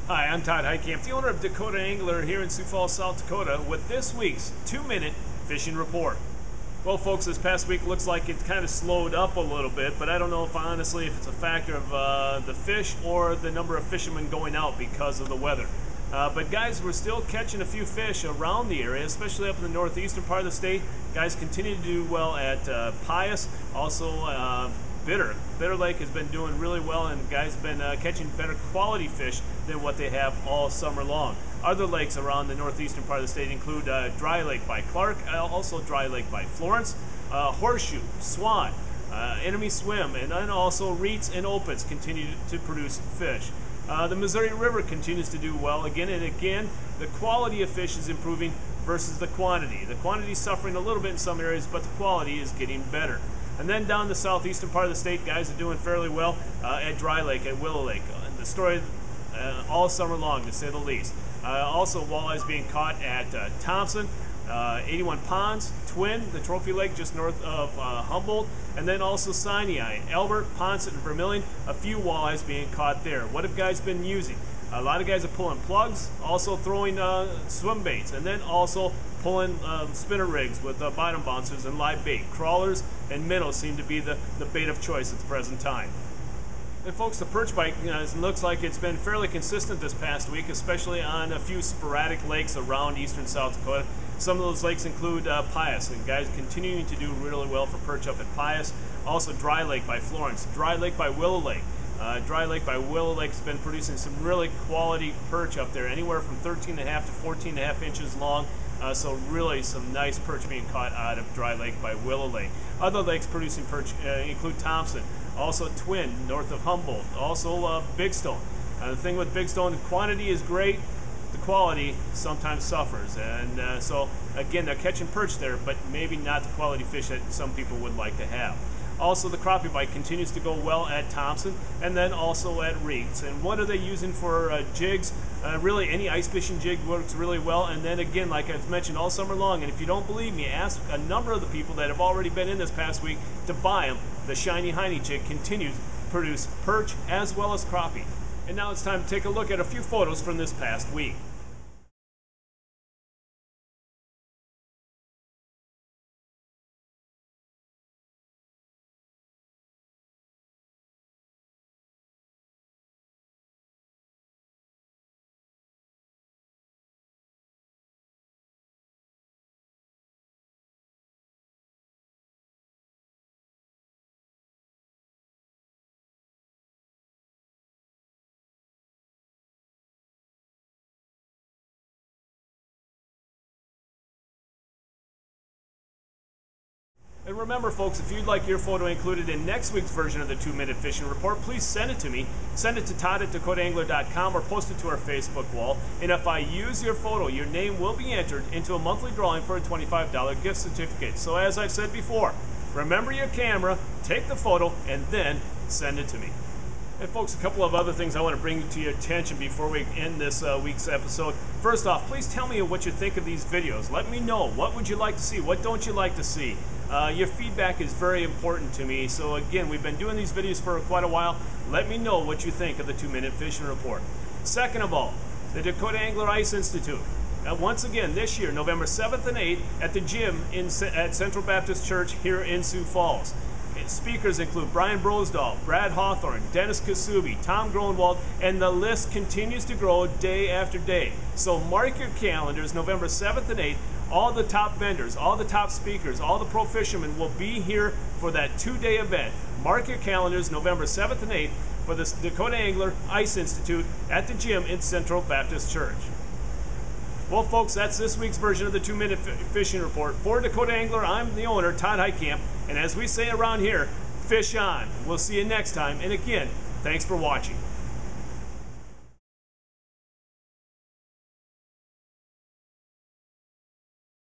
Hi, I'm Todd Heitkamp, the owner of Dakota Angler here in Sioux Falls, South Dakota, with this week's 2-minute fishing report. Well, folks, this past week looks like it's kind of slowed up a little bit, but I don't know if honestly if it's a factor of the fish or the number of fishermen going out because of the weather. But guys, we're still catching a few fish around the area, especially up in the northeastern part of the state. Guys continue to do well at Piyas, also Bitter Lake has been doing really well, and guys have been catching better quality fish than what they have all summer long. Other lakes around the northeastern part of the state include Dry Lake by Clark, also Dry Lake by Florence, Horseshoe, Swan, Enemy Swim, and then also Reeds and Opits continue to produce fish. The Missouri River continues to do well again and again. The quality of fish is improving versus the quantity. The quantity is suffering a little bit in some areas, but the quality is getting better. And then down the southeastern part of the state, guys are doing fairly well at Dry Lake, at Willow Lake. The story all summer long, to say the least. Also, walleyes being caught at Thompson, 81 Ponds, Twin, the trophy lake just north of Humboldt, and then also Sinai, Albert, Ponset, and Vermilion, a few walleyes being caught there. What have guys been using? A lot of guys are pulling plugs, also throwing swim baits, and then also pulling spinner rigs with bottom bouncers and live bait. Crawlers and minnows seem to be the bait of choice at the present time. And folks, the perch bite looks like it's been fairly consistent this past week, especially on a few sporadic lakes around eastern South Dakota. Some of those lakes include Piyas, and guys continuing to do really well for perch up at Piyas. Also Dry Lake by Florence, Dry Lake by Willow Lake. Dry Lake by Willow Lake has been producing some really quality perch up there, anywhere from 13.5 to 14.5 inches long. So really some nice perch being caught out of Dry Lake by Willow Lake. Other lakes producing perch include Thompson, also Twin, north of Humboldt, also Big Stone. The thing with Big Stone, the quantity is great, the quality sometimes suffers. And so again, they're catching perch there, but maybe not the quality fish that some people would like to have. Also, the crappie bite continues to go well at Thompson, and then also at Reeds. And what are they using for jigs? Really, any ice fishing jig works really well. And then again, like I've mentioned all summer long, and if you don't believe me, ask a number of the people that have already been in this past week to buy them. The Shiny Hiney jig continues to produce perch as well as crappie. And now it's time to take a look at a few photos from this past week. And remember, folks, if you'd like your photo included in next week's version of the 2-minute fishing report, please send it to me. Send it to todd@dakotaangler.com or post it to our Facebook wall. And if I use your photo, your name will be entered into a monthly drawing for a $25 gift certificate. So as I've said before, remember your camera, take the photo, and then send it to me. And folks, a couple of other things I want to bring to your attention before we end this week's episode. First off, please tell me what you think of these videos. Let me know. What would you like to see? What don't you like to see? Your feedback is very important to me. So again, we've been doing these videos for quite a while. Let me know what you think of the 2-minute fishing report. Second of all, the Dakota Angler Ice Institute. Once again, this year, November 7th and 8th, at the gym at Central Baptist Church here in Sioux Falls. Speakers include Brian Brosdahl, Brad Hawthorne, Dennis Kasubi, Tom Gronwald, and the list continues to grow day after day. So mark your calendars, November 7th and 8th. All the top vendors, all the top speakers, all the pro fishermen will be here for that 2-day event. Mark your calendars, November 7th and 8th, for the Dakota Angler Ice Institute at the gym in Central Baptist Church. Well, folks, that's this week's version of the 2-minute fishing report. For Dakota Angler, I'm the owner, Todd Heitkamp, and as we say around here, fish on. We'll see you next time, and again, thanks for watching.